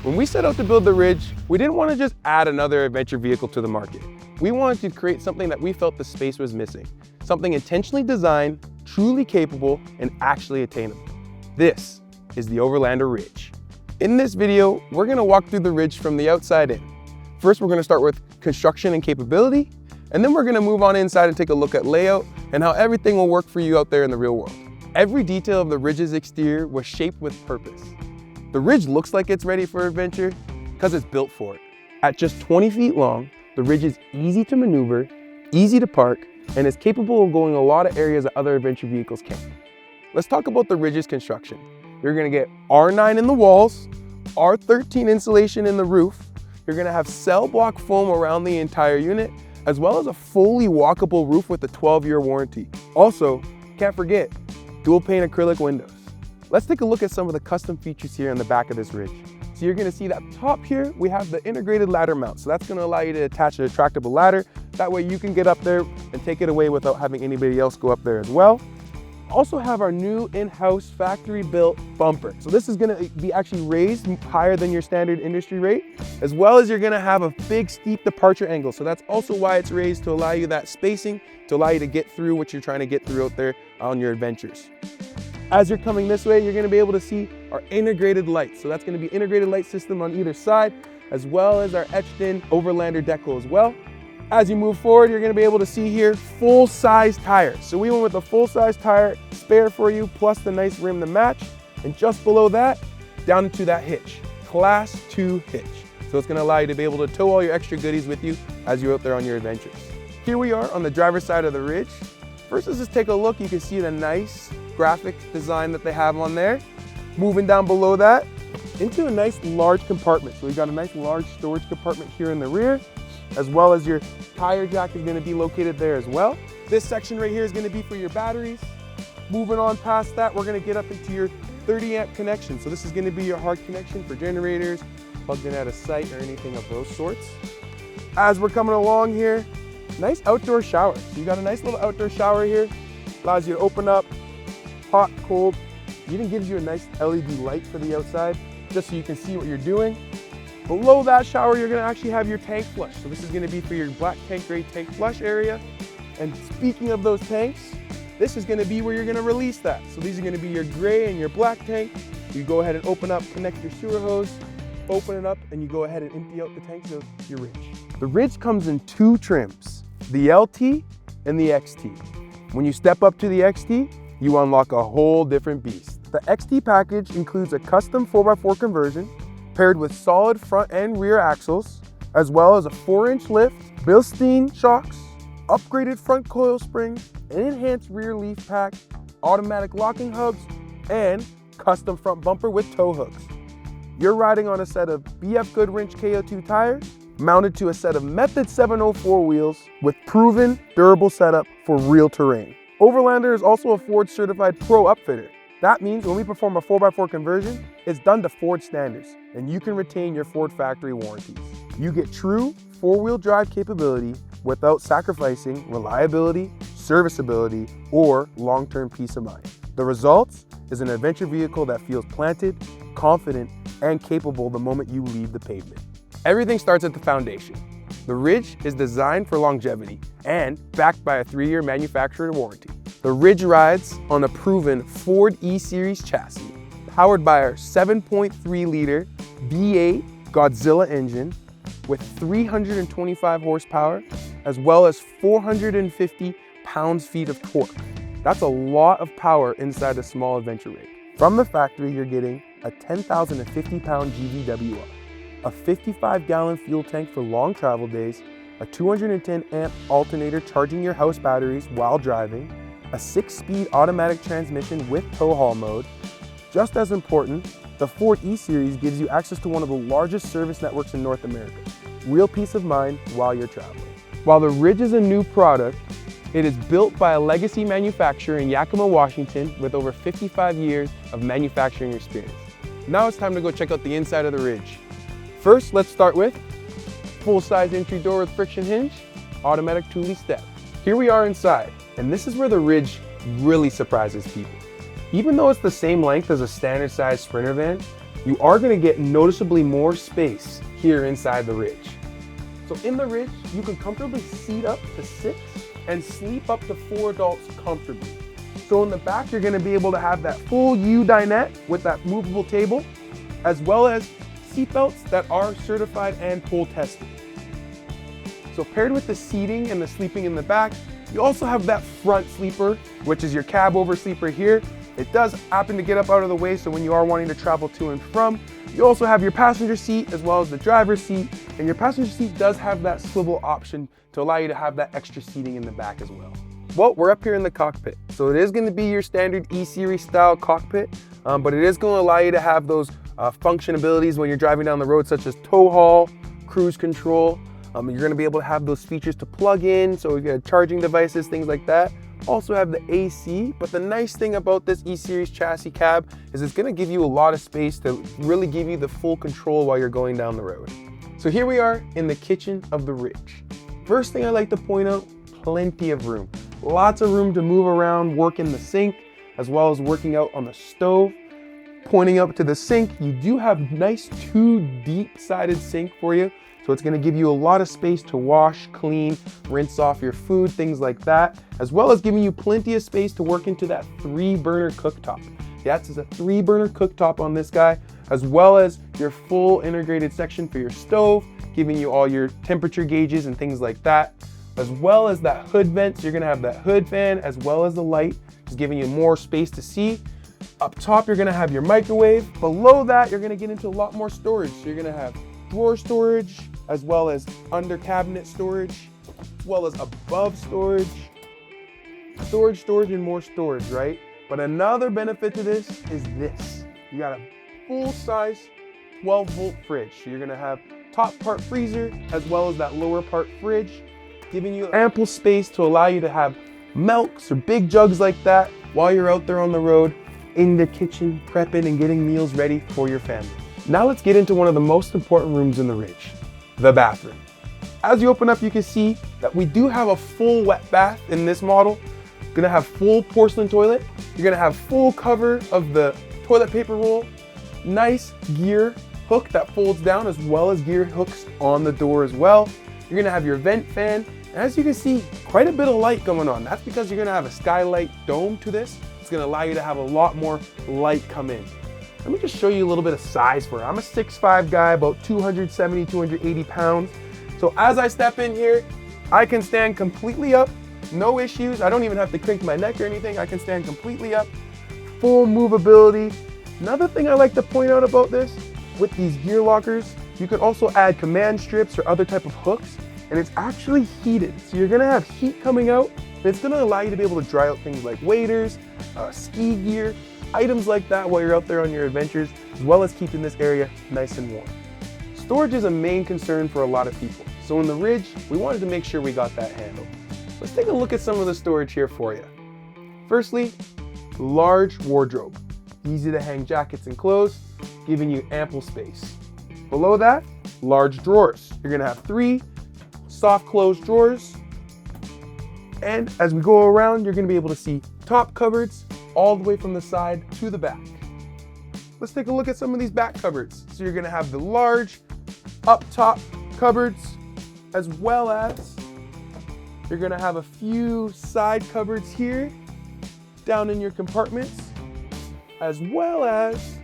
When we set out to build the Ridge, we didn't want to just add another adventure vehicle to the market. We wanted to create something that we felt the space was missing. Something intentionally designed, truly capable, and actually attainable. This is the Overlander Ridge. In this video, we're going to walk through the Ridge from the outside in. First, we're going to start with construction and capability, and then we're going to move on inside and take a look at layout and how everything will work for you out there in the real world. Every detail of the Ridge's exterior was shaped with purpose. The Ridge looks like it's ready for adventure because it's built for it. At just 20 feet long, the Ridge is easy to maneuver, easy to park, and is capable of going a lot of areas that other adventure vehicles can't. Let's talk about the Ridge's construction. You're gonna get R9 in the walls, R13 insulation in the roof. You're gonna have cell block foam around the entire unit, as well as a fully walkable roof with a 12-year warranty. Also, can't forget, dual pane acrylic windows. Let's take a look at some of the custom features here on the back of this Ridge. So you're gonna see that top here, we have the integrated ladder mount. So that's gonna allow you to attach a retractable ladder. That way you can get up there and take it away without having anybody else go up there as well. Also have our new in-house factory built bumper. So this is gonna be actually raised higher than your standard industry rate, as well as you're gonna have a big steep departure angle. So that's also why it's raised, to allow you that spacing, to allow you to get through what you're trying to get through out there on your adventures. As you're coming this way, you're gonna be able to see our integrated lights. So that's gonna be integrated light system on either side, as well as our etched in Overlander decal as well. As you move forward, you're gonna be able to see here full-size tires. So we went with a full-size tire spare for you, plus the nice rim to match. And just below that, down into that hitch, Class 2 hitch. So it's gonna allow you to be able to tow all your extra goodies with you as you're out there on your adventures. Here we are on the driver's side of the Ridge. First, let's just take a look. You can see the nice graphic design that they have on there. Moving down below that, into a nice large compartment. So we've got a nice large storage compartment here in the rear, as well as your tire jack is gonna be located there as well. This section right here is gonna be for your batteries. Moving on past that, we're gonna get up into your 30 amp connection. So this is gonna be your hard connection for generators, plugged in at a site or anything of those sorts. As we're coming along here, nice outdoor shower. So you got a nice little outdoor shower here. Allows you to open up, hot, cold. It even gives you a nice LED light for the outside, just so you can see what you're doing. Below that shower, you're gonna actually have your tank flush. So this is gonna be for your black tank, gray tank flush area. And speaking of those tanks, this is gonna be where you're gonna release that. So these are gonna be your gray and your black tank. You go ahead and open up, connect your sewer hose, open it up, and you go ahead and empty out the tanks of your Ridge. The Ridge comes in two trims, the LT and the XT. When you step up to the XT, you unlock a whole different beast. The XT package includes a custom 4x4 conversion, paired with solid front and rear axles, as well as a 4-inch lift, Bilstein shocks, upgraded front coil springs, an enhanced rear leaf pack, automatic locking hubs, and custom front bumper with tow hooks. You're riding on a set of BF Goodwrench KO2 tires, mounted to a set of Method 704 wheels with proven, durable setup for real terrain. Overlander is also a Ford Certified Pro Upfitted. That means when we perform a 4x4 conversion, it's done to Ford standards, and you can retain your Ford factory warranties. You get true four-wheel drive capability without sacrificing reliability, serviceability, or long-term peace of mind. The result is an adventure vehicle that feels planted, confident, and capable the moment you leave the pavement. Everything starts at the foundation. The Ridge is designed for longevity and backed by a 3-year manufacturer warranty. The Ridge rides on a proven Ford E-Series chassis, powered by our 7.3-liter V8 Godzilla engine with 325 horsepower, as well as 450 pounds-feet of torque. That's a lot of power inside a small adventure rig. From the factory, you're getting a 10,050-pound GVWR, a 55-gallon fuel tank for long travel days, a 210-amp alternator charging your house batteries while driving, a 6-speed automatic transmission with tow haul mode. Just as important, the Ford E-Series gives you access to one of the largest service networks in North America. Real peace of mind while you're traveling. While the Ridge is a new product, it is built by a legacy manufacturer in Yakima, Washington, with over 55 years of manufacturing experience. Now it's time to go check out the inside of the Ridge. First, let's start with full-size entry door with friction hinge, automatic Thule step. Here we are inside, and this is where the Ridge really surprises people. Even though it's the same length as a standard size Sprinter van, you are going to get noticeably more space here inside the Ridge. So in the Ridge, you can comfortably seat up to 6 and sleep up to 4 adults comfortably. So in the back, you're going to be able to have that full U dinette with that movable table, as well as seatbelts that are certified and pull tested. So paired with the seating and the sleeping in the back, you also have that front sleeper, which is your cab over sleeper here. It does happen to get up out of the way, so when you are wanting to travel to and from, you also have your passenger seat as well as the driver's seat, and your passenger seat does have that swivel option to allow you to have that extra seating in the back as well. Well, we're up here in the cockpit, so it is going to be your standard E-Series style cockpit, but it is going to allow you to have those function abilities when you're driving down the road, such as tow haul, cruise control. You're going to be able to have those features to plug in, so you got charging devices, things like that. Also have the AC, but the nice thing about this E-Series chassis cab is it's going to give you a lot of space to really give you the full control while you're going down the road. So here we are in the kitchen of the Ridge. First thing I like to point out, plenty of room. Lots of room to move around, work in the sink, as well as working out on the stove. Pointing up to the sink, you do have nice 2 deep-sided sink for you. So it's going to give you a lot of space to wash, clean, rinse off your food, things like that, as well as giving you plenty of space to work into that 3-burner cooktop. That's a 3-burner cooktop on this guy, as well as your full integrated section for your stove, giving you all your temperature gauges and things like that, as well as that hood vent. So you're going to have that hood fan as well as the light, just giving you more space to see. Up top, you're going to have your microwave. Below that, you're going to get into a lot more storage. So you're going to have drawer storage, as well as under cabinet storage, as well as above storage, storage, and more storage, right? But another benefit to this is this. You got a full-size 12-volt fridge. So you're gonna have top part freezer, as well as that lower part fridge, giving you ample space to allow you to have milks or big jugs like that while you're out there on the road, in the kitchen, prepping and getting meals ready for your family. Now let's get into one of the most important rooms in the Ridge, the bathroom. As you open up, you can see that we do have a full wet bath in this model. You're gonna have full porcelain toilet. You're gonna have full cover of the toilet paper roll, nice gear hook that folds down, as well as gear hooks on the door as well. You're gonna have your vent fan. And as you can see, quite a bit of light going on. That's because you're gonna have a skylight dome to this. It's gonna allow you to have a lot more light come in. Let me just show you a little bit of size for it. I'm a 6'5" guy, about 270, 280 pounds. So as I step in here, I can stand completely up, no issues. I don't even have to crank my neck or anything. I can stand completely up, full movability. Another thing I like to point out about this, with these gear lockers, you can also add command strips or other type of hooks, and it's actually heated. So you're gonna have heat coming out, and it's gonna allow you to be able to dry out things like waders, ski gear, items like that while you're out there on your adventures, as well as keeping this area nice and warm. Storage is a main concern for a lot of people. So in the Ridge, we wanted to make sure we got that handled. Let's take a look at some of the storage here for you. Firstly, large wardrobe. Easy to hang jackets and clothes, giving you ample space. Below that, large drawers. You're gonna have 3 soft closed drawers. And as we go around, you're gonna be able to see top cupboards all the way from the side to the back. Let's take a look at some of these back cupboards. So you're gonna have the large up top cupboards, as well as you're gonna have a few side cupboards here, down in your compartments, as well as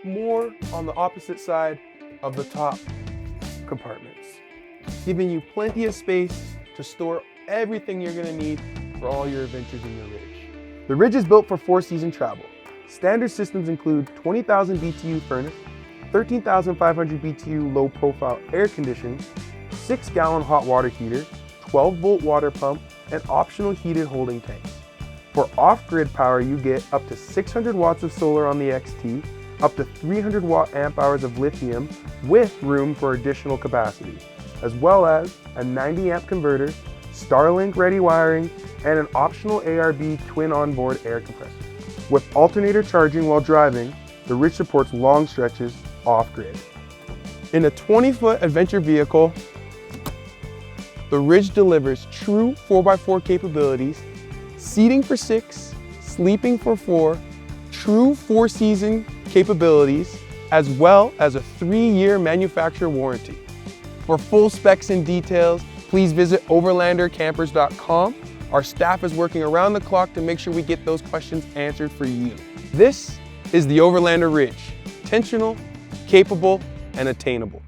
more on the opposite side of the top compartments, giving you plenty of space to store everything you're gonna need for all your adventures in the Ridge. The Ridge is built for 4-season travel. Standard systems include 20,000 BTU furnace, 13,500 BTU low-profile air conditioning, 6-gallon hot water heater, 12-volt water pump, and optional heated holding tanks. For off-grid power, you get up to 600 watts of solar on the XT, up to 300 watt amp hours of lithium with room for additional capacity, as well as a 90 amp converter, Starlink ready wiring, and an optional ARB twin onboard air compressor. With alternator charging while driving, the Ridge supports long stretches off-grid. In a 20-foot adventure vehicle, the Ridge delivers true 4x4 capabilities, seating for 6, sleeping for 4, true 4-season capabilities, as well as a 3-year manufacturer warranty. For full specs and details, please visit overlandercampers.com. Our staff is working around the clock to make sure we get those questions answered for you. This is the Overlander Ridge, intentional, capable, and attainable.